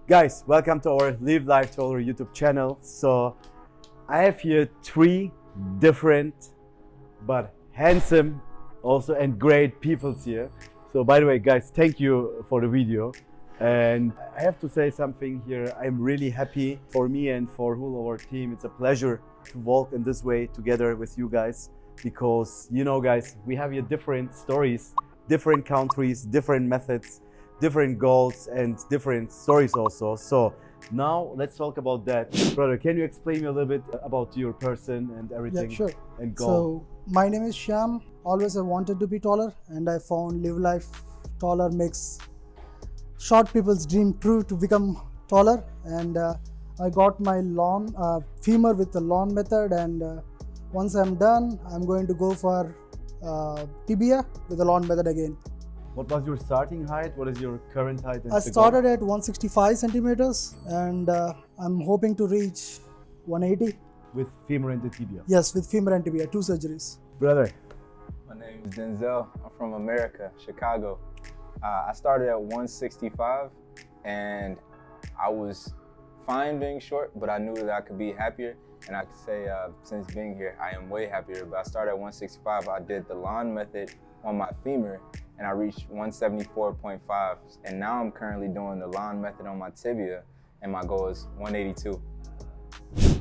Guys, welcome to our LiveLifeTaller YouTube channel. So I have here three different but handsome also and great peoples here. So by the way, guys, thank you for the video. And I have to say something here. I'm really happy for me and for whole our team. It's a pleasure to walk in this way together with you guys, because you know, guys, we have here different stories, different countries, different methods, different goals and different stories also. So now let's talk about that. Brother, can you explain me a little bit about your person and everything? Yeah, sure. And goal? So my name is Shyam. Always I wanted to be taller, and I found LiveLifeTaller makes short people's dream true to become taller. And I got my femur with the lawn method, and once I'm done, I'm going to go for tibia with the lawn method again. What was your starting height? What is your current height? I started at 165 centimeters, and I'm hoping to reach 180. With femur and the tibia? Yes, with femur and tibia, 2 surgeries. Brother. My name is Dynzell. I'm from America, Chicago. I started at 165, and I was fine being short, but I knew that I could be happier. And I could say, since being here, I am way happier. But I started at 165. I did the lawn method on my femur, and I reached 174.5. And now I'm currently doing the lawn method on my tibia, and my goal is 182.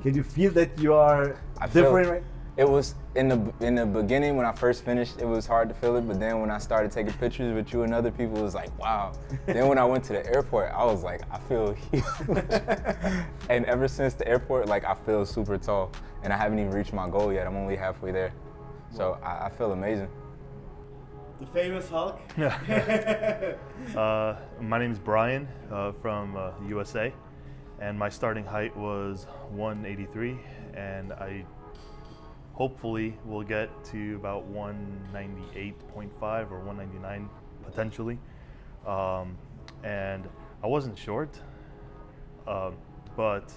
Can you feel that you are different, right? It was in the beginning when I first finished, it was hard to feel it, but then when I started taking pictures with you and other people, it was like, wow. Then when I went to the airport, I was like, I feel huge. And ever since the airport, like, I feel super tall, and I haven't even reached my goal yet. I'm only halfway there. So I feel amazing. The famous Hulk? My name is Brian from USA, and my starting height was 183, and I hopefully will get to about 198.5 or 199 potentially. And I wasn't short, but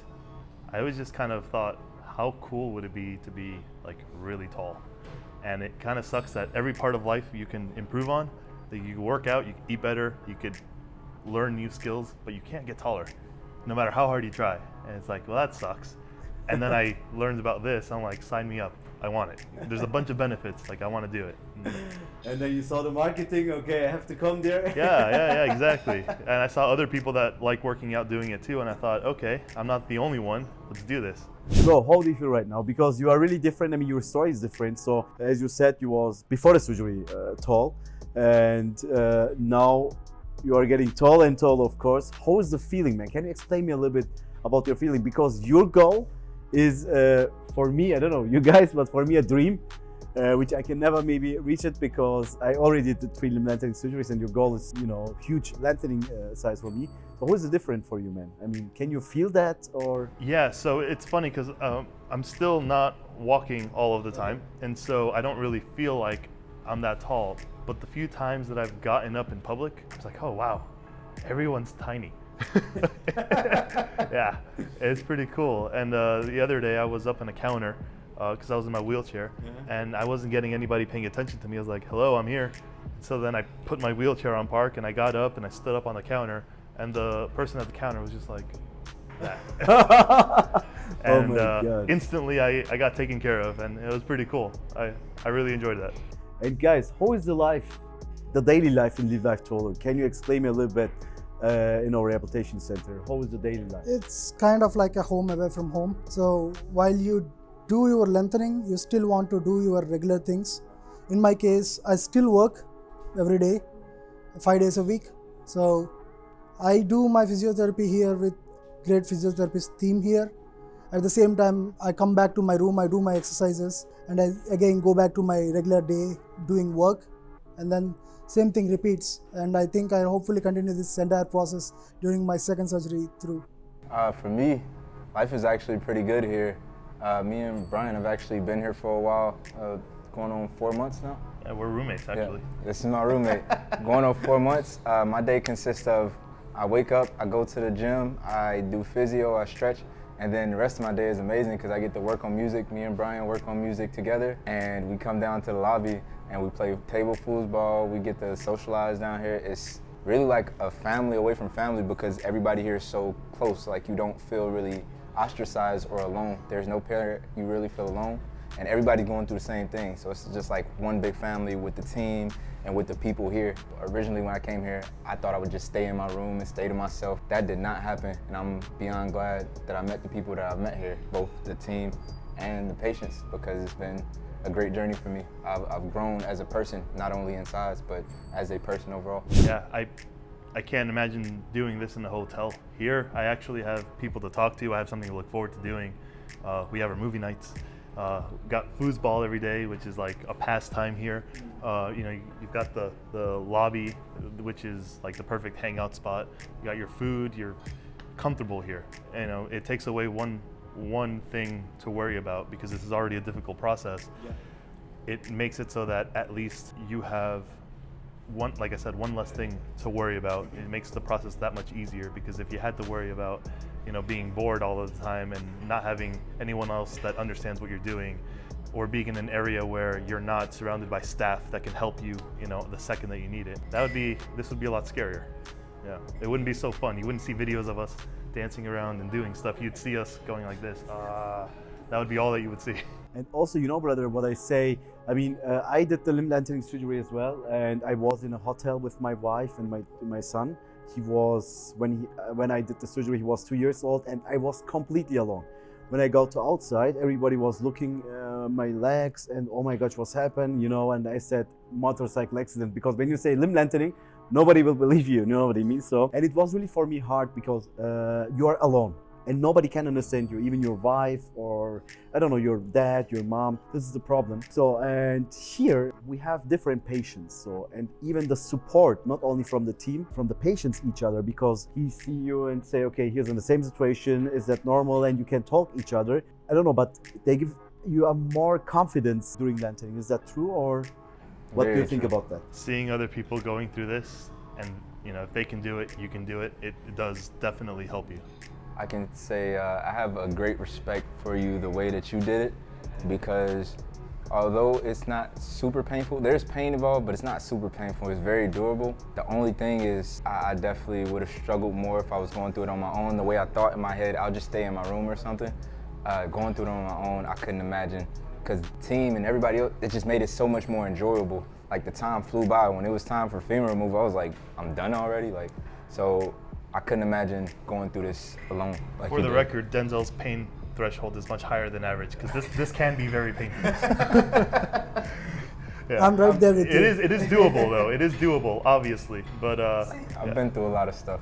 I always just kind of thought, how cool would it be to be like really tall? And it kind of sucks that every part of life you can improve on, that you can work out, you can eat better, you could learn new skills, but you can't get taller, no matter how hard you try. And it's like, well, that sucks. And then I learned about this, I'm like, sign me up. I want it. There's a bunch of benefits, like I want to do it. And then you saw the marketing, okay, I have to come there. Yeah, exactly. And I saw other people that like working out doing it too, and I thought, okay, I'm not the only one, let's do this. So how do you feel right now? Because you are really different. I mean, your story is different. So as you said, you was before the surgery tall, and now you are getting tall and tall, of course. How is the feeling, man? Can you explain me a little bit about your feeling? Because your goal is, for me, I don't know you guys, but for me a dream, which I can never maybe reach it, because I already did the 3 limblengthening surgeries, and your goal is, you know, huge lengthening size for me. So what is the difference for you, man? I mean, can you feel that, or? Yeah, so it's funny because I'm still not walking all of the time, and so I don't really feel like I'm that tall. But the few times that I've gotten up in public, I was like, oh wow, everyone's tiny. Yeah, it's pretty cool. And the other day I was up on a counter because I was in my wheelchair, and I wasn't getting anybody paying attention to me. I was like, hello, I'm here. So then I put my wheelchair on park, and I got up and I stood up on the counter, and the person at the counter was just like that. And instantly I got taken care of, and it was pretty cool. I really enjoyed that. And guys, how is the life, the daily life in LiveLifeTaller? Can you explain me a little bit in our rehabilitation center? How is the daily life? It's kind of like a home away from home. So while you do your lengthening, you still want to do your regular things. In my case, I still work every day, 5 days a week. So I do my physiotherapy here with great physiotherapist team here. At the same time, I come back to my room, I do my exercises, and I again go back to my regular day doing work, and then same thing repeats. And I think I hopefully continue this entire process during my second surgery through. For me, life is actually pretty good here. Me and Brian have actually been here for a while, going on 4 months now. Yeah, we're roommates actually. Yeah, this is my roommate. Going on 4 months. My day consists of, I wake up, I go to the gym, I do physio, I stretch, and then the rest of my day is amazing because I get to work on music. Me and Brian work on music together, and we come down to the lobby and we play table foosball. We get to socialize down here. It's really like a family away from family, because everybody here is so close. Like, you don't feel really ostracized or alone. There's no parent you really feel alone, and everybody's going through the same thing. So it's just like one big family with the team and with the people here. Originally when I came here, I thought I would just stay in my room and stay to myself. That did not happen, and I'm beyond glad that I met the people that I've met here, both the team and the patients, because it's been a great journey for me. I've grown as a person, not only in size, but as a person overall. Yeah, I can't imagine doing this in the hotel. Here, I actually have people to talk to. I have something to look forward to doing. We have our movie nights. Got foosball every day, which is like a pastime here. You know, you've got the lobby, which is like the perfect hangout spot. You got your food. You're comfortable here. You know, it takes away one thing to worry about, because this is already a difficult process. Yeah. It makes it so that at least you have one, like I said, one less thing to worry about. It makes the process that much easier, because if you had to worry about, you know, being bored all of the time and not having anyone else that understands what you're doing, or being in an area where you're not surrounded by staff that can help you, you know, the second that you need it, this would be a lot scarier. Yeah, it wouldn't be so fun. You wouldn't see videos of us dancing around and doing stuff. You'd see us going like this. That would be all that you would see. And also, you know, brother, what I say, I mean, I did the limblengthening surgery as well, and I was in a hotel with my wife and my son. He was, when I did the surgery, he was 2 years old, and I was completely alone. When I got to outside, everybody was looking my legs, and oh my gosh, what's happened, you know, and I said motorcycle accident, because when you say limb lengthening, nobody will believe you know what I mean? So, and it was really for me hard, because you are alone and nobody can understand you, even your wife, or I don't know, your dad, your mom. This is the problem. So, and here we have different patients. So, and even the support, not only from the team, from the patients each other, because he see you and say, okay, here's in the same situation, is that normal? And you can talk each other. I don't know, but they give you a more confidence during lengthening. Is that true, or what do you think about that? Seeing other people going through this, and you know, if they can do it, you can do it. It does definitely help you. I can say I have a great respect for you, the way that you did it, because although it's not super painful, there's pain involved, but it's not super painful. It's very durable. The only thing is I definitely would have struggled more if I was going through it on my own. The way I thought in my head, I'll just stay in my room or something. Going through it on my own, I couldn't imagine, because the team and everybody else, it just made it so much more enjoyable. Like, the time flew by. When it was time for femur removal, I was like, I'm done already. Like, so I couldn't imagine going through this alone. Like, for the record, Dynzell's pain threshold is much higher than average, because this can be very painful. Yeah. I'm right there with you. It is doable though. It is doable, obviously, but I've been through a lot of stuff.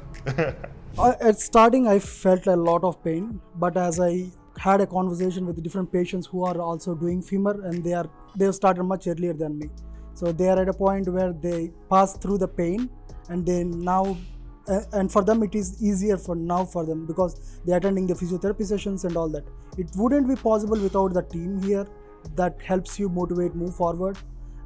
At starting, I felt a lot of pain, but as I had a conversation with different patients who are also doing femur, and they've started much earlier than me. So they are at a point where they pass through the pain, and they now, and for them it is easier for them, because they're attending the physiotherapy sessions and all that. It wouldn't be possible without the team here that helps you motivate, move forward,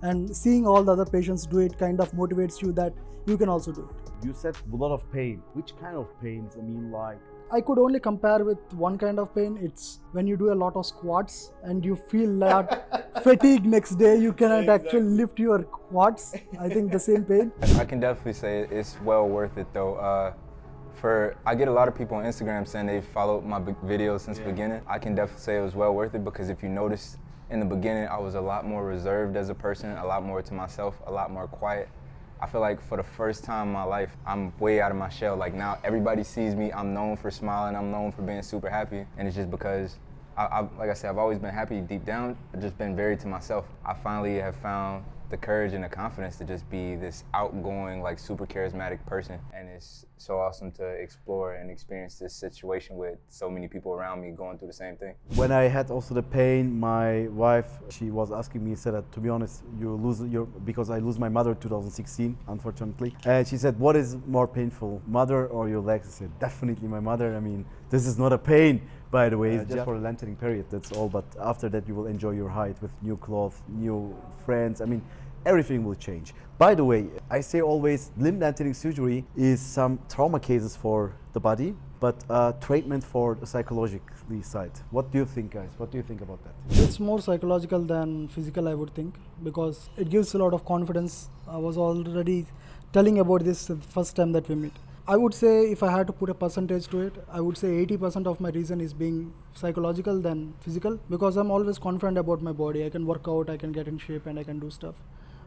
and seeing all the other patients do it kind of motivates you that you can also do it. You said a lot of pain. Which kind of pains? I mean, like, I could only compare with one kind of pain. It's when you do a lot of squats and you feel like fatigue next day, you cannot actually lift your quads. I think the same pain. I can definitely say it's well worth it though. I get a lot of people on Instagram saying they followed my videos since the beginning. I can definitely say it was well worth it, because if you notice, in the beginning I was a lot more reserved as a person, a lot more to myself, a lot more quiet. I feel like for the first time in my life, I'm way out of my shell. Like, now everybody sees me, I'm known for smiling, I'm known for being super happy. And it's just because, like I said, I've always been happy deep down. I've just been very to myself. I finally have found the courage and the confidence to just be this outgoing, like, super charismatic person. And it's so awesome to explore and experience this situation with so many people around me going through the same thing. when I had also the pain, my wife, she was asking me, said that, to be honest, because I lose my mother 2016, unfortunately. And she said, what is more painful, mother or your legs? I said, definitely my mother. I mean, this is not a pain, by the way, it's just for a lengthening period, that's all. But after that, you will enjoy your height with new clothes, new friends. I mean, everything will change. By the way, I say always, limb lengthening surgery is some trauma cases for the body, but treatment for the psychologically side. What do you think, guys? What do you think about that? It's more psychological than physical, I would think, because it gives a lot of confidence. I was already telling about this the first time that we meet. I would say if I had to put a percentage to it, I would say 80% of my reason is being psychological than physical, because I'm always confident about my body. I can work out, I can get in shape, and I can do stuff.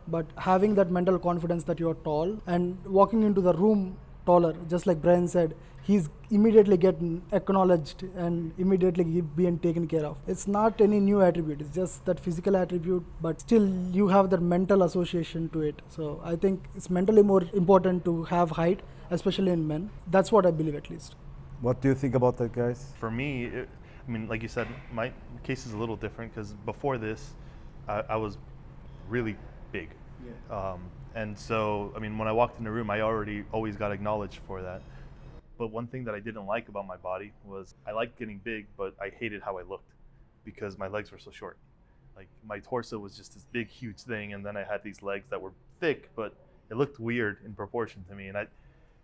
But having that mental confidence that you're tall and walking into the room taller, just like Brian said, he's immediately getting acknowledged and immediately being taken care of. It's not any new attribute, it's just that physical attribute, but still you have that mental association to it. So I think it's mentally more important to have height, especially in men. That's what I believe, at least. What do you think about that, guys? For me, I mean, like you said, my case is a little different because before this, I was really big. Yeah. And so, I mean, when I walked in the room, I always got acknowledged for that. But one thing that I didn't like about my body was I liked getting big, but I hated how I looked because my legs were so short. Like my torso was just this big, huge thing, and then I had these legs that were thick, but it looked weird in proportion to me.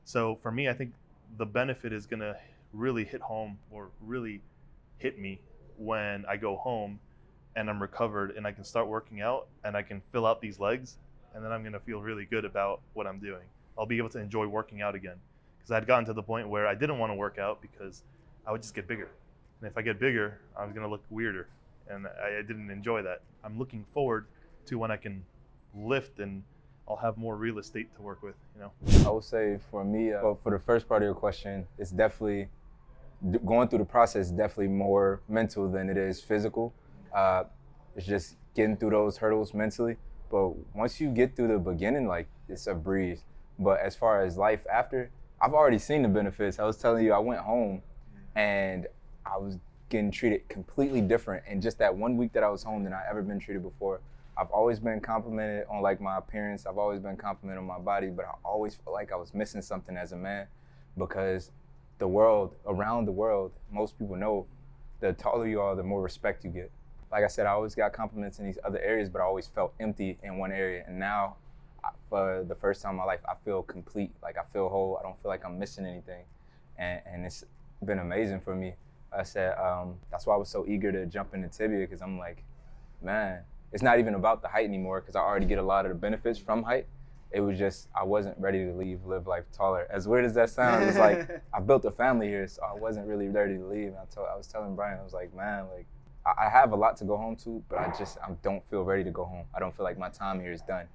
So for me, I think the benefit is gonna really hit home or really hit me when I go home and I'm recovered and I can start working out and I can fill out these legs, and then I'm gonna feel really good about what I'm doing. I'll be able to enjoy working out again. Because I'd gotten to the point where I didn't want to work out because I would just get bigger. And if I get bigger, I was gonna look weirder. And I didn't enjoy that. I'm looking forward to when I can lift and I'll have more real estate to work with, you know? I would say for me, for the first part of your question, it's definitely, going through the process is definitely more mental than it is physical. It's just getting through those hurdles mentally. But once you get through the beginning, like, it's a breeze. But as far as life after, I've already seen the benefits. I was telling you, I went home and I was getting treated completely different in just that 1 week that I was home than I ever been treated before. I've always been complimented on like my appearance. I've always been complimented on my body, but I always felt like I was missing something as a man, because around the world, most people know the taller you are, the more respect you get. Like I said, I always got compliments in these other areas, but I always felt empty in one area. And now, for the first time in my life, I feel complete. Like, I feel whole. I don't feel like I'm missing anything. And it's been amazing for me. I said, that's why I was so eager to jump into tibia, because I'm like, man, it's not even about the height anymore, because I already get a lot of the benefits from height. It was just, I wasn't ready to leave LiveLifeTaller. As weird as that sounds, it's like, I built a family here, so I wasn't really ready to leave. And I was telling Brian, I was like, man, like, I have a lot to go home to, but I don't feel ready to go home. I don't feel like my time here is done.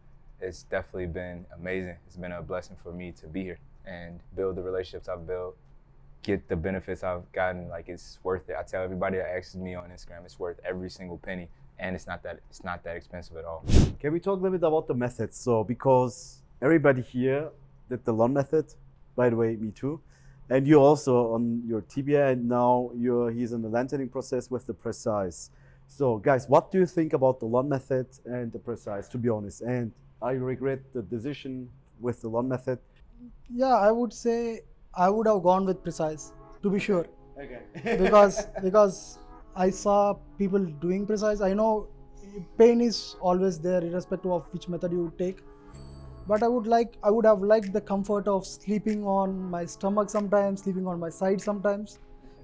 It's definitely been amazing. It's been a blessing for me to be here and build the relationships I've built, get the benefits I've gotten. Like, it's worth it. I tell everybody that asks me on Instagram, it's worth every single penny, and it's not that expensive at all. Can we talk a little bit about the methods? So, because everybody here did the LON method, by the way, me too, and you also on your tibia, and now he's in the lengthening process with the Precice. So, guys, what do you think about the LON method and the Precice, to be honest? And I regret the decision with the LON method. Yeah, I would say I would have gone with Precice, to be sure. Okay. because I saw people doing Precice. I know pain is always there, irrespective of which method you take. But I would have liked the comfort of sleeping on my stomach sometimes, sleeping on my side sometimes.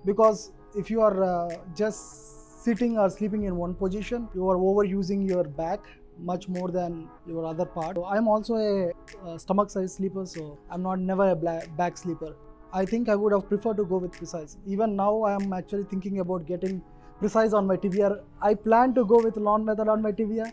Because if you are just sitting or sleeping in one position, you are overusing your back much more than your other part. So I'm also a stomach size sleeper, so I'm never a back sleeper. I think I would have preferred to go with Precice. Even now I am actually thinking about getting Precice on my tibia. I plan to go with LON method on my tibia,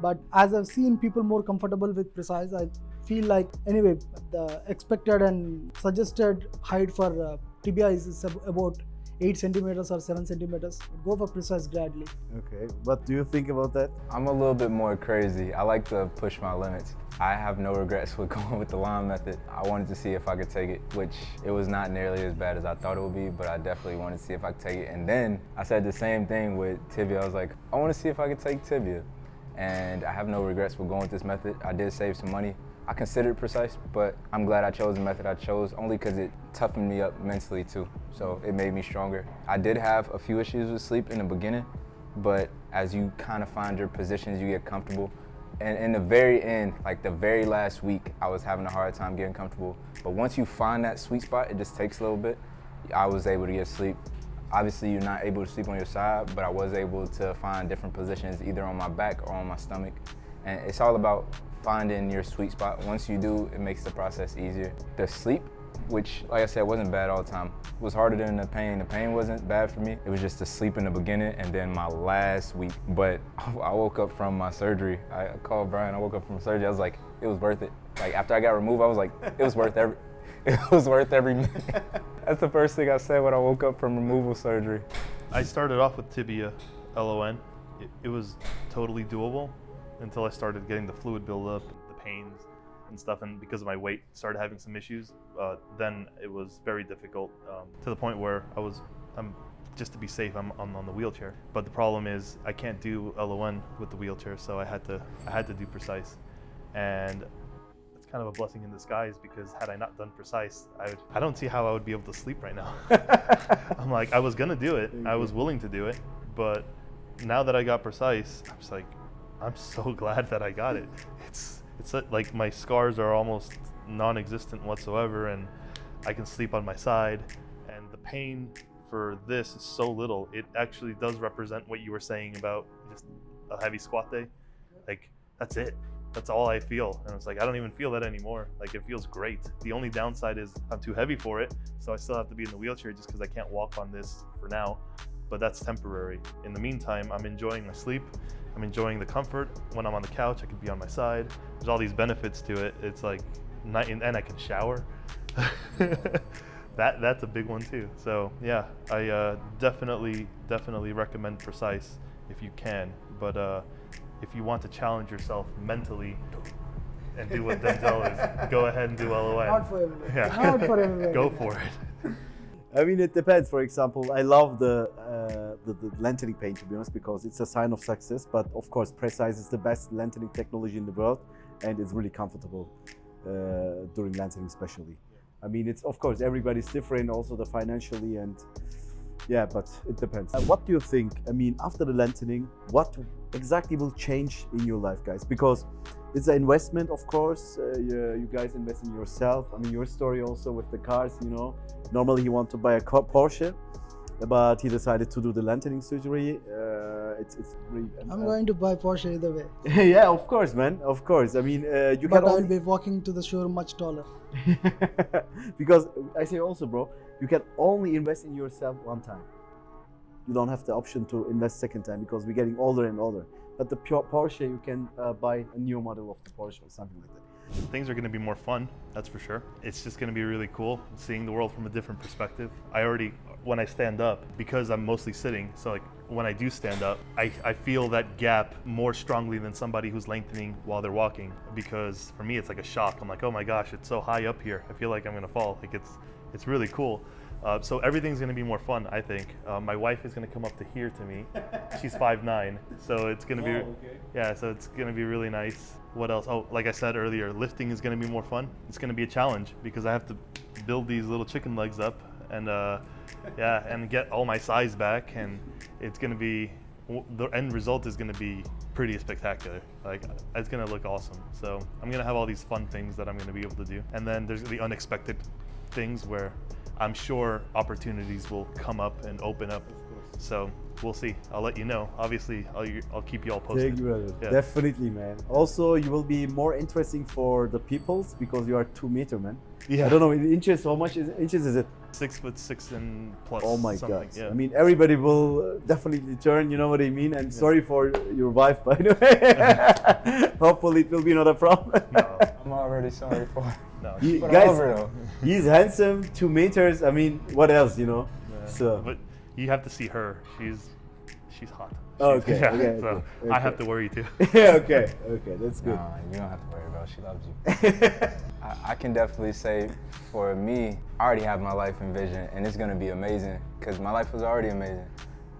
but as I've seen people more comfortable with Precice, I feel like, anyway, the expected and suggested height for tibia is about 8 centimeters or 7 centimeters. Go for Precice gradually. Okay, what do you think about that? I'm a little bit more crazy. I like to push my limits. I have no regrets with going with the LON method. I wanted to see if I could take it, which it was not nearly as bad as I thought it would be, but I definitely wanted to see if I could take it. And then I said the same thing with tibia. I was like, I want to see if I could take tibia. And I have no regrets with going with this method. I did save some money. I considered Precice, but I'm glad I chose the method I chose, only because it toughened me up mentally too. So it made me stronger. I did have a few issues with sleep in the beginning, but as you kind of find your positions, you get comfortable. And in the very end, like the very last week, I was having a hard time getting comfortable. But once you find that sweet spot, it just takes a little bit. I was able to get sleep. Obviously, you're not able to sleep on your side, but I was able to find different positions either on my back or on my stomach. And it's all about finding your sweet spot. Once you do, it makes the process easier. The sleep, which, like I said, wasn't bad all the time, was harder than the pain. The pain wasn't bad for me. It was just the sleep in the beginning and then my last week. But I woke up from my surgery. I called Brian, I woke up from surgery. I was like, it was worth it. Like after I got removed, I was like, it was worth every minute. That's the first thing I said when I woke up from removal surgery. I started off with tibia, LON. It was totally doable until I started getting the fluid buildup, the pains and stuff, and because of my weight, started having some issues. Then it was very difficult to the point where I'm just to be safe, I'm on the wheelchair. But the problem is I can't do LON with the wheelchair, so I had to do Precice, and it's kind of a blessing in disguise because had I not done Precice, I don't see how I would be able to sleep right now. I'm like, I was gonna do it, I was willing to do it, but now that I got Precice, I'm just like, I'm so glad that I got it. It's like my scars are almost non-existent whatsoever, and I can sleep on my side, and the pain for this is so little. It actually does represent what you were saying about just a heavy squat day. Like, that's it. That's all I feel. And it's like, I don't even feel that anymore. Like, it feels great. The only downside is I'm too heavy for it, so I still have to be in the wheelchair just because I can't walk on this for now. But that's temporary. In the meantime, I'm enjoying my sleep. I'm enjoying the comfort. When I'm on the couch, I can be on my side. There's all these benefits to it. It's like, and I can shower. That's a big one too. So yeah, I definitely recommend Precice if you can. But if you want to challenge yourself mentally and do what Dynzell is, go ahead and do LON. Not for everyone. Yeah. Not for everyone. Go for it. I mean, it depends. For example, I love the lengthening pain, to be honest, because it's a sign of success. But of course, Precice is the best lengthening technology in the world, and it's really comfortable during lengthening, especially. I mean, it's of course everybody's different, also the financially, and yeah, but it depends. What do you think? I mean, after the lengthening, what exactly will change in your life, guys? Because it's an investment, of course. You guys invest in yourself. I mean, your story also with the cars, you know. Normally he wanted to buy a Porsche, but he decided to do the lengthening surgery. It's really, I'm going to buy Porsche either way. yeah, of course, man. Of course. I mean, you But can I'll only... be walking to the showroom much taller. Because I say also, bro, you can only invest in yourself one time. You don't have the option to invest second time because we're getting older and older. But the pure Porsche, you can buy a new model of the Porsche or something like that. Things are going to be more fun, that's for sure. It's just going to be really cool seeing the world from a different perspective. When I stand up, because I'm mostly sitting, so like when I do stand up, I feel that gap more strongly than somebody who's lengthening while they're walking, because for me it's like a shock. I'm like, oh my gosh, it's so high up here. I feel like I'm going to fall. Like it's really cool. So everything's going to be more fun, I think. My wife is going to come up to here to me. She's 5'9", so it's going to be, okay. yeah, so it's going to be really nice. What else? Oh, like I said earlier, lifting is going to be more fun. It's going to be a challenge because I have to build these little chicken legs up and yeah, and get all my size back, and it's going to be, the end result is going to be pretty spectacular. Like, it's going to look awesome. So I'm going to have all these fun things that I'm going to be able to do. And then there's the unexpected things where I'm sure opportunities will come up and open up. So we'll see. I'll let you know. Obviously, I'll keep you all posted. Thank you, brother. Yeah. Definitely, man. Also, you will be more interesting for the peoples because you are 2 meter, man. Yeah. I don't know in inches. How much inches is it? 6'6" and plus. Oh my something. God. Yeah. I mean, everybody will definitely turn. You know what I mean. And sorry for your wife, by the way. Hopefully, it will be not a problem. No. I'm already sorry for it. No. But Guys, over though. he's handsome, 2 meters. I mean, what else, you know? Yeah. So. But you have to see her. She's hot. Oh, okay, Yeah, okay, so okay. I have to worry too. Yeah, okay, that's good. Nah, you don't have to worry about it. She loves you. I can definitely say for me, I already have my life envisioned, and it's gonna be amazing because my life was already amazing.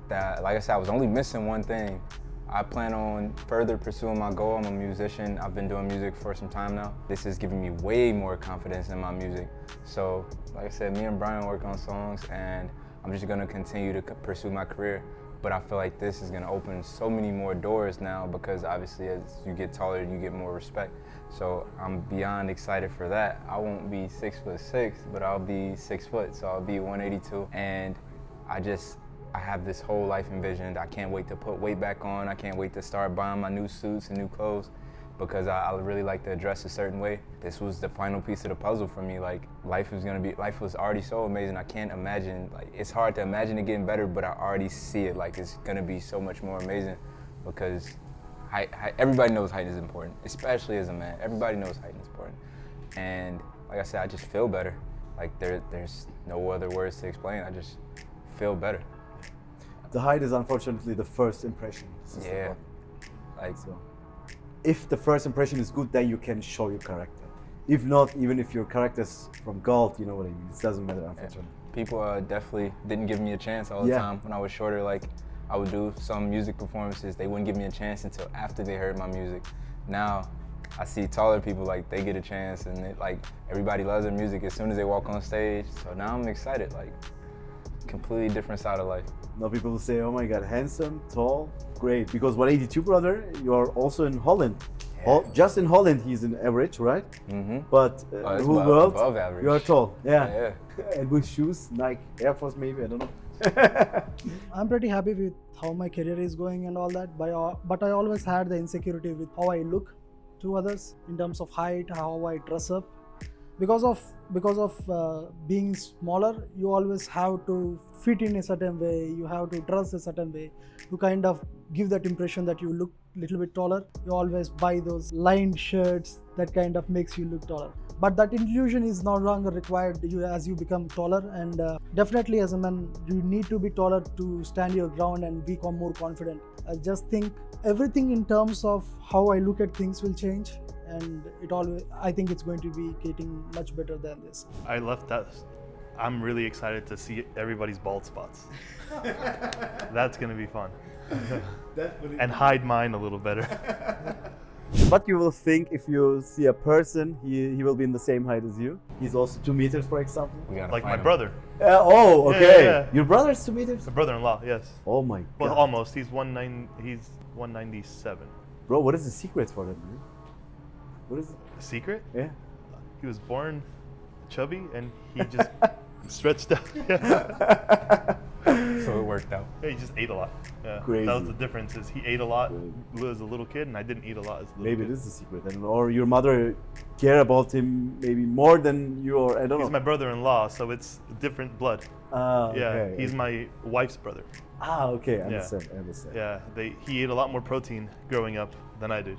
That, like I said, I was only missing one thing. I plan on further pursuing my goal. I'm a musician. I've been doing music for some time now. This is giving me way more confidence in my music. So, like I said, me and Brian work on songs, and I'm just gonna continue to pursue my career. But I feel like this is gonna open so many more doors now because obviously as you get taller, you get more respect. So I'm beyond excited for that. I won't be 6'6", but I'll be 6 foot, so I'll be 182. And I have this whole life envisioned. I can't wait to put weight back on. I can't wait to start buying my new suits and new clothes. because I really like to dress a certain way. This was the final piece of the puzzle for me. Like, life was already so amazing. I can't imagine, like, it's hard to imagine it getting better, but I already see it. Like, it's gonna be so much more amazing because everybody knows height is important, especially as a man. Everybody knows height is important. And like I said, I just feel better. Like, there's no other words to explain. I just feel better. The height is unfortunately the first impression. Yeah. Like, so, if the first impression is good, then you can show your character. If not, even if your character's from gold, you know what I mean. It doesn't matter, unfortunately. People definitely didn't give me a chance all the time when I was shorter. Like, I would do some music performances. They wouldn't give me a chance until after they heard my music. Now, I see taller people, like, they get a chance, and like, everybody loves their music as soon as they walk on stage. So now I'm excited, like, completely different side of life. Now people will say, oh my God, handsome, tall, great. Because 182 brother, you are also in Holland. Yeah. Just in Holland, he's an average, right? Mm-hmm. But the whole world, above average. you are tall. Yeah. Yeah. And with shoes, Nike, Air Force maybe, I don't know. I'm pretty happy with how my career is going and all that, but I always had the insecurity with how I look to others in terms of height, how I dress up. Because of being smaller, you always have to fit in a certain way, you have to dress a certain way to kind of give that impression that you look a little bit taller. You always buy those lined shirts that kind of makes you look taller. But that illusion is no longer required as you become taller, and definitely as a man, you need to be taller to stand your ground and become more confident. I just think everything in terms of how I look at things will change, and I think it's going to be getting much better than this. I left that. I'm really excited to see everybody's bald spots. That's gonna be fun. Definitely. And hide mine a little better. What you will think if you see a person, he will be in the same height as you. He's also 2 meters, for example. Like my brother. Oh, okay. Yeah. Your brother is 2 meters? My brother-in-law, yes. Oh my God. Well, almost. He's 197. Bro, what is the secret for that, man? What is it? The secret? Yeah. He was born chubby and he just stretched out. Yeah. So it worked out. Yeah, he just ate a lot. Yeah. Crazy. That was the difference. Is he ate a lot as a little kid, and I didn't eat a lot as a little Maybe kid. this is the secret. I don't know. Or your mother care about him maybe more than you, or I don't know. He's my brother-in-law, so it's different blood. Ah, Yeah, okay. he's my wife's brother. Ah, okay. I understand. I understand. Yeah, he ate a lot more protein growing up than I did,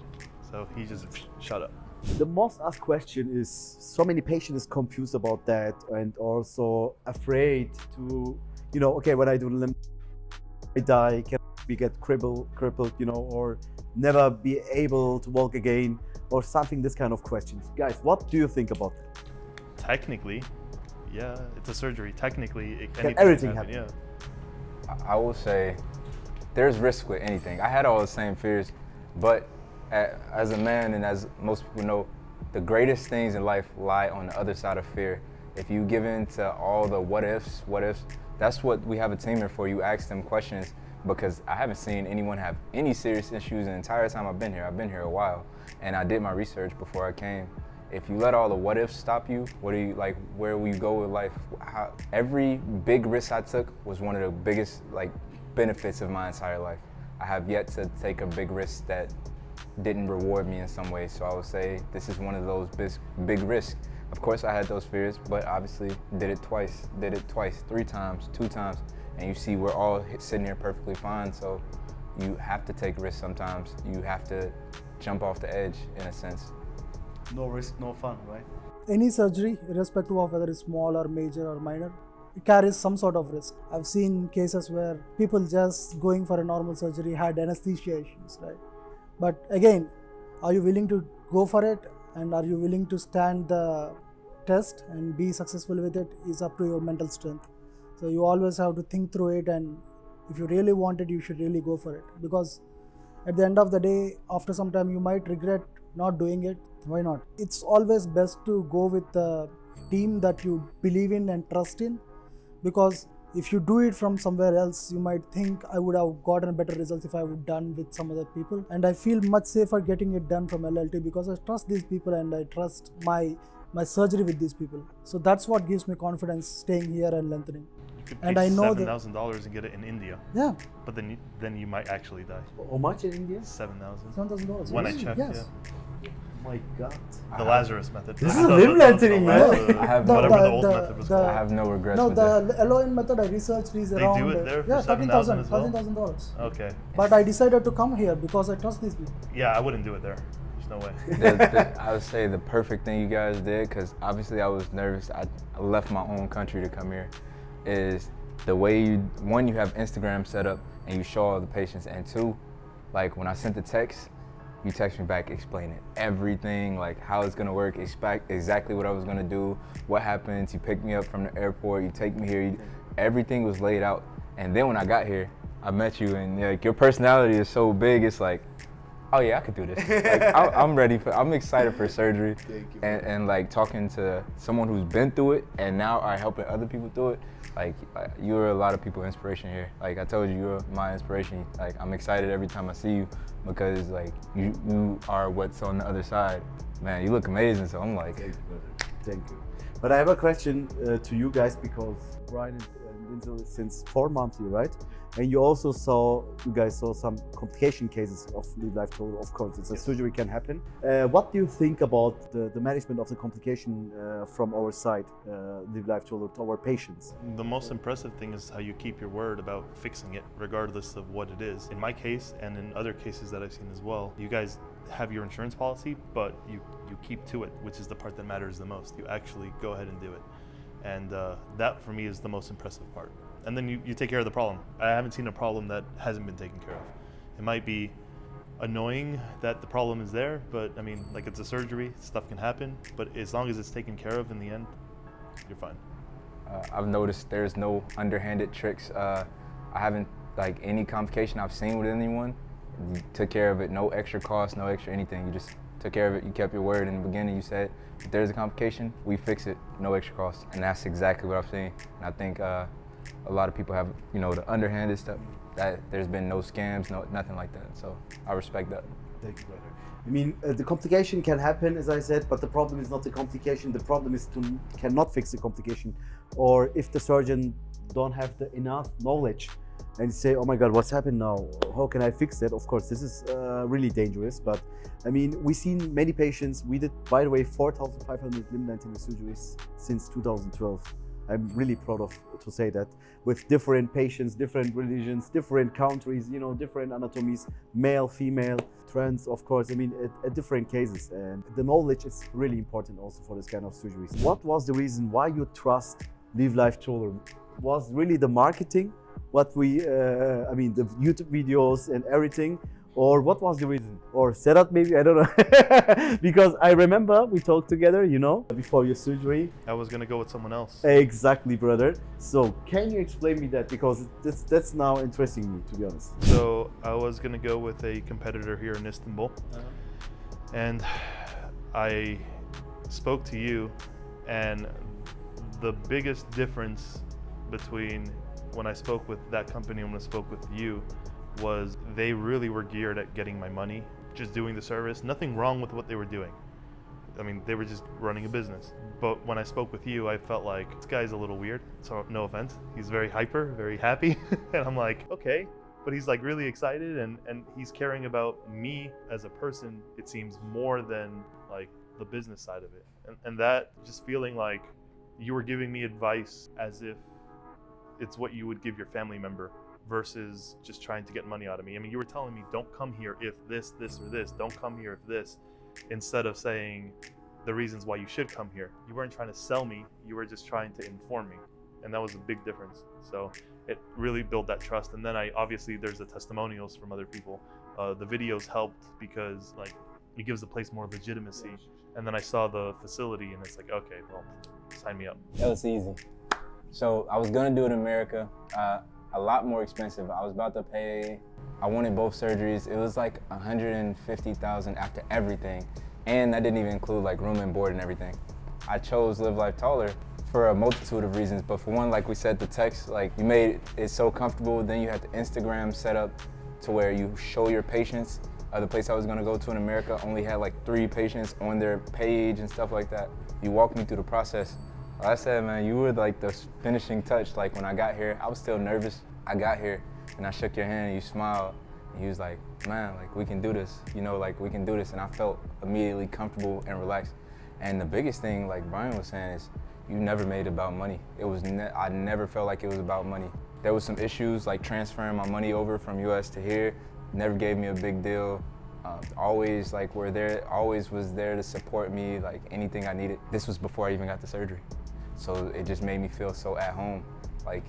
so he just shut up. The most asked question is, so many patients is confused about that and also afraid to, you know, okay, when I do limb, I die, can we get crippled, you know, or never be able to walk again, or something, this kind of questions. Guys, what do you think about that? Technically, yeah, it's a surgery. Technically, everything can happen. happen? Yeah. I will say there's risk with anything. I had all the same fears, but as a man and as most people know, the greatest things in life lie on the other side of fear. If you give in to all the what ifs, that's what we have a team here for. You ask them questions, because I haven't seen anyone have any serious issues the entire time I've been here. I've been here a while, and I did my research before I came. If you let all the what ifs stop you, what do you like? Where will you go with life? Every big risk I took was one of the biggest benefits of my entire life. I have yet to take a big risk that didn't reward me in some way. So I would say this is one of those big risks. Of course I had those fears, but obviously did it twice, 3 times, 2 times, and you see we're all sitting here perfectly fine. So you have to take risks sometimes. You have to jump off the edge in a sense. No risk, no fun, right? Any surgery, irrespective of whether it's small or major or minor, it carries some sort of risk. I've seen cases where people just going for a normal surgery had anesthesia issues, right? But again, are you willing to go for it, and are you willing to stand the test and be successful with it is up to your mental strength. So you always have to think through it, and if you really want it, you should really go for it, because at the end of the day, after some time you might regret not doing it. Why not? It's always best to go with the team that you believe in and trust in, because if you do it from somewhere else, you might think I would have gotten better results if I would done with some other people. And I feel much safer getting it done from LLT, because I trust these people and I trust my surgery with these people. So that's what gives me confidence staying here and lengthening. You could And pay I know $7,000 and get it in India, Yeah, but then you might actually die. How much in India? $7,000. $7,000. When I Yes. checked, Yes. yeah. my god. The Lazarus method. This is limblengthening, man. Lazarus- I have whatever the no- old method was called. I have no regrets No, with that. the LON method I researched is They around do it there for yeah, $7,000 as well? $13,000. Okay. But I decided to come here because I trust these people. Yeah, I wouldn't do it there. There's no way. I would say the perfect thing you guys did, because obviously I was nervous. I left my own country to come here, is the way you have Instagram set up and you show all the patients, and two, like when I sent the text, you text me back explaining everything, like how it's gonna work, exactly what I was gonna do, what happens, you pick me up from the airport, you take me here, everything was laid out. And then when I got here, I met you, and like your personality is so big, it's like, oh yeah, I could do this. Like, I'm excited for surgery. And like talking to someone who's been through it and now are helping other people through it, like you're a lot of people's inspiration here. Like I told you, you're my inspiration. Like I'm excited every time I see you because like you are what's on the other side. Man, you look amazing, so I'm like. Thank you, brother. Thank you. But I have a question to you guys, because Brian and Dynzell is since 4 months here, right? And you guys saw some complication cases of LiveLifeTaller. Of course, it's a surgery can happen. What do you think about the management of the complication from our side, LiveLifeTaller, to our patients? The most impressive thing is how you keep your word about fixing it, regardless of what it is. In my case, and in other cases that I've seen as well, you guys have your insurance policy, but you keep to it, which is the part that matters the most. You actually go ahead and do it. And that for me is the most impressive part. And then you take care of the problem. I haven't seen a problem that hasn't been taken care of. It might be annoying that the problem is there, but I mean, like it's a surgery, stuff can happen, but as long as it's taken care of in the end, you're fine. I've noticed there's no underhanded tricks. I haven't, like any complication I've seen with anyone, you took care of it, no extra cost, no extra anything. You just took care of it, you kept your word in the beginning. You said, if there's a complication, we fix it, no extra cost. And that's exactly what I've seen. And I think a lot of people have, the underhanded stuff, that there's been no scams, nothing like that. So I respect that. Thank you, brother. I mean, the complication can happen, as I said, but the problem is not the complication. The problem is cannot fix the complication, or if the surgeon don't have the enough knowledge and say, oh my God, what's happened now? How can I fix that? Of course, this is really dangerous, but I mean, we've seen many patients. We did, by the way, 4,500 limblengthening surgeries since 2012. I'm really proud to say that, with different patients, different religions, different countries, different anatomies, male, female, trans, of course. I mean, at different cases, and the knowledge is really important also for this kind of surgeries. What was the reason why you trust LiveLifeTaller? Was really the marketing, what we, I mean, the YouTube videos and everything, or what was the reason? Or Sedat maybe, I don't know. Because I remember we talked together, before your surgery. I was gonna go with someone else. Exactly, brother. So can you explain me that? Because that's now interesting me, to be honest. So I was gonna go with a competitor here in Istanbul. And I spoke to you, and the biggest difference between when I spoke with that company and when I spoke with you was they really were geared at getting my money, just doing the service. Nothing wrong with what they were doing. I mean, they were just running a business. But when I spoke with you, I felt like this guy's a little weird, so no offense. He's very hyper, very happy. And I'm like, okay. But he's like really excited, and he's caring about me as a person, it seems, more than like the business side of it. And that just feeling like you were giving me advice as if it's what you would give your family member, versus just trying to get money out of me. I mean, you were telling me, don't come here if this, or this, don't come here if this, instead of saying the reasons why you should come here. You weren't trying to sell me, you were just trying to inform me. And that was a big difference. So it really built that trust. And then obviously there's the testimonials from other people. The videos helped because like it gives the place more legitimacy. And then I saw the facility and it's like, okay, well, sign me up. That was easy. So I was gonna do it in America. A lot more expensive. I was about to pay, I wanted both surgeries. It was like $150,000 after everything. And that didn't even include like room and board and everything. I chose LiveLifeTaller for a multitude of reasons, but for one, like we said, the text, like you made it so comfortable. Then you had the Instagram set up to where you show your patients. The place I was gonna go to in America only had like 3 patients on their page and stuff like that. You walked me through the process. Like I said, man, you were like the finishing touch. Like when I got here, I was still nervous. I got here and I shook your hand and you smiled. He was like, man, like we can do this, you know, like we can do this. And I felt immediately comfortable and relaxed. And the biggest thing, like Brian was saying, is you never made it about money. It was, I never felt like it was about money. There was some issues like transferring my money over from US to here. Never gave me a big deal. Always like always was there to support me, like anything I needed. This was before I even got the surgery. So it just made me feel so at home. Like,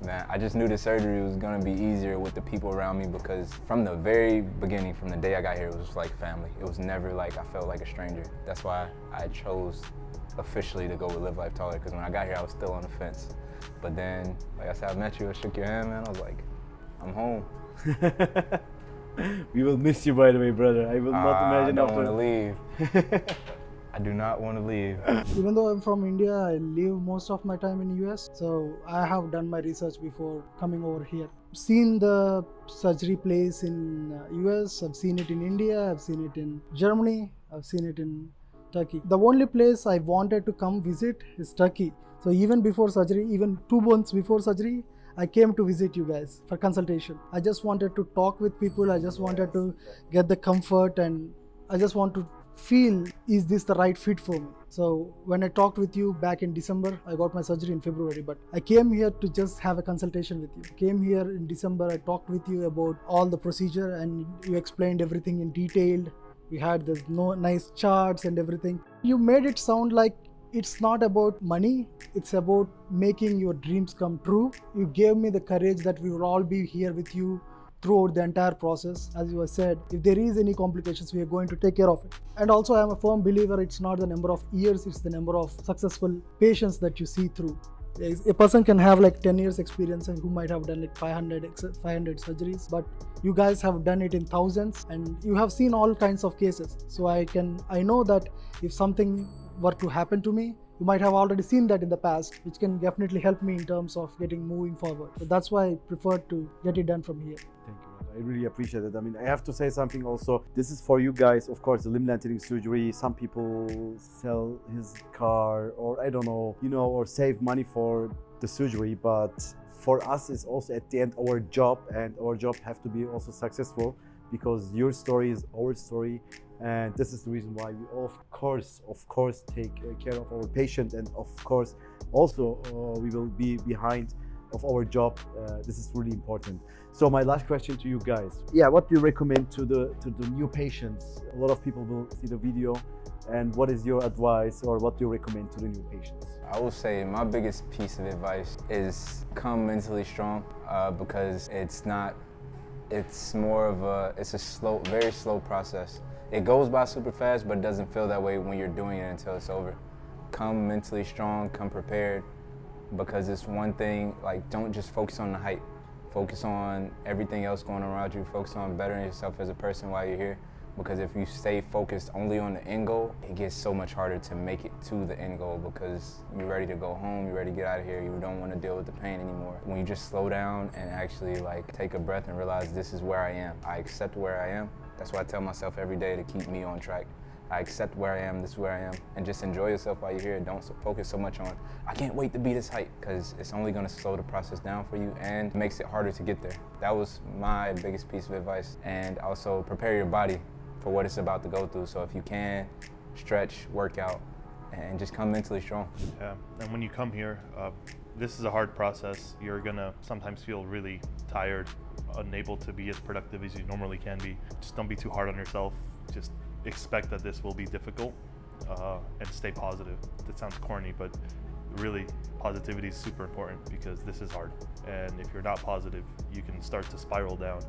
man, I just knew the surgery was gonna be easier with the people around me, because from the very beginning, from the day I got here, it was like family. It was never like I felt like a stranger. That's why I chose officially to go with LiveLifeTaller, because when I got here, I was still on the fence. But then, like I said, I met you, I shook your hand, man, I was like, I'm home. We will miss you, by the way, brother. I will not imagine I don't want to leave. I do not want to leave. Even though I'm from India, I live most of my time in US. So I have done my research before coming over here. Seen the surgery place in US, I've seen it in India, I've seen it in Germany, I've seen it in Turkey. The only place I wanted to come visit is Turkey. So even before surgery, even 2 months before surgery, I came to visit you guys for consultation. I just wanted to talk with people. I just wanted to get the comfort, and I just want to feel, is this the right fit for me? So when I talked with you back in December, I got my surgery in February, but I came here to just have a consultation with you. I came here in December, I talked with you about all the procedure, and you explained everything in detail. We had this nice charts and everything. You made it sound like it's not about money, it's about making your dreams come true. You gave me the courage that we will all be here with you throughout the entire process. As you have said, if there is any complications, we are going to take care of it. And also, I am a firm believer, it's not the number of years, it's the number of successful patients that you see through. A person can have like 10 years experience and who might have done like 500 surgeries, but you guys have done it in thousands, and you have seen all kinds of cases. So I know that if something were to happen to me, you might have already seen that in the past, which can definitely help me in terms of moving forward. So that's why I preferred to get it done from here. Thank you. I really appreciate it. I mean, I have to say something also. This is for you guys, of course, the limb lengthening surgery. Some people sell his car, or I don't know, or save money for the surgery. But for us, it's also at the end our job, and our job have to be also successful, because your story is our story. And this is the reason why we of course take care of our patient, and of course also we will be behind of our job. This is really important. So my last question to you guys, what do you recommend to the new patients? A lot of people will see the video, and what is your advice, or what do you recommend to the new patients? I will say my biggest piece of advice is come mentally strong, because it's more of a slow, very slow process. It goes by super fast, but it doesn't feel that way when you're doing it until it's over. Come mentally strong, come prepared, because it's one thing, like, don't just focus on the height. Focus on everything else going around you. Focus on bettering yourself as a person while you're here. Because if you stay focused only on the end goal, it gets so much harder to make it to the end goal, because you're ready to go home, you're ready to get out of here, you don't want to deal with the pain anymore. When you just slow down and actually like take a breath and realize this is where I am, I accept where I am. That's why I tell myself every day to keep me on track. I accept where I am, this is where I am, and just enjoy yourself while you're here. Don't focus so much on, I can't wait to be this height, because it's only going to slow the process down for you and makes it harder to get there. That was my biggest piece of advice. And also prepare your body for what it's about to go through. So if you can, stretch, work out, and just come mentally strong. Yeah, and when you come here, this is a hard process. You're gonna sometimes feel really tired, unable to be as productive as you normally can be. Just don't be too hard on yourself. Just expect that this will be difficult, and stay positive. That sounds corny, but really positivity is super important, because this is hard. And if you're not positive, you can start to spiral down.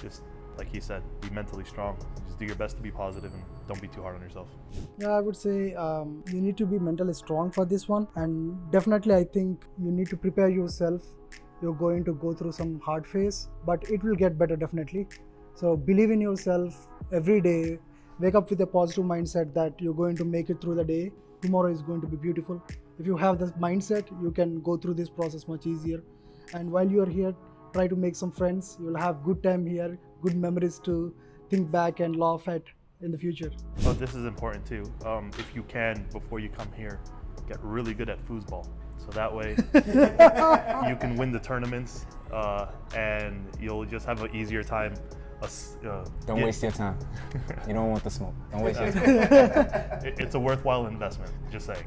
Just like he said, be mentally strong. Just do your best to be positive and don't be too hard on yourself. Yeah, I would say you need to be mentally strong for this one, and definitely I think you need to prepare yourself. You're going to go through some hard phase, but it will get better definitely. So believe in yourself every day. Wake up with a positive mindset that you're going to make it through the day. Tomorrow is going to be beautiful. If you have this mindset, you can go through this process much easier. And while you are here, try to make some friends. You'll have good time here, good memories to think back and laugh at in the future. Oh, this is important too. If you can, before you come here, get really good at foosball. So that way you can win the tournaments, and you'll just have an easier time Don't waste your time. You don't want the smoke. Don't waste your time. It's a worthwhile investment, just saying.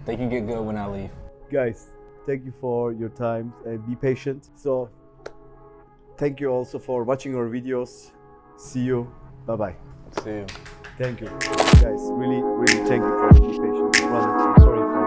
They can get good when I leave. Guys, thank you for your time and be patient. So thank you also for watching our videos. See you. Bye-bye. See you. Thank you. Guys, really thank you for being patient. Brother, I'm sorry.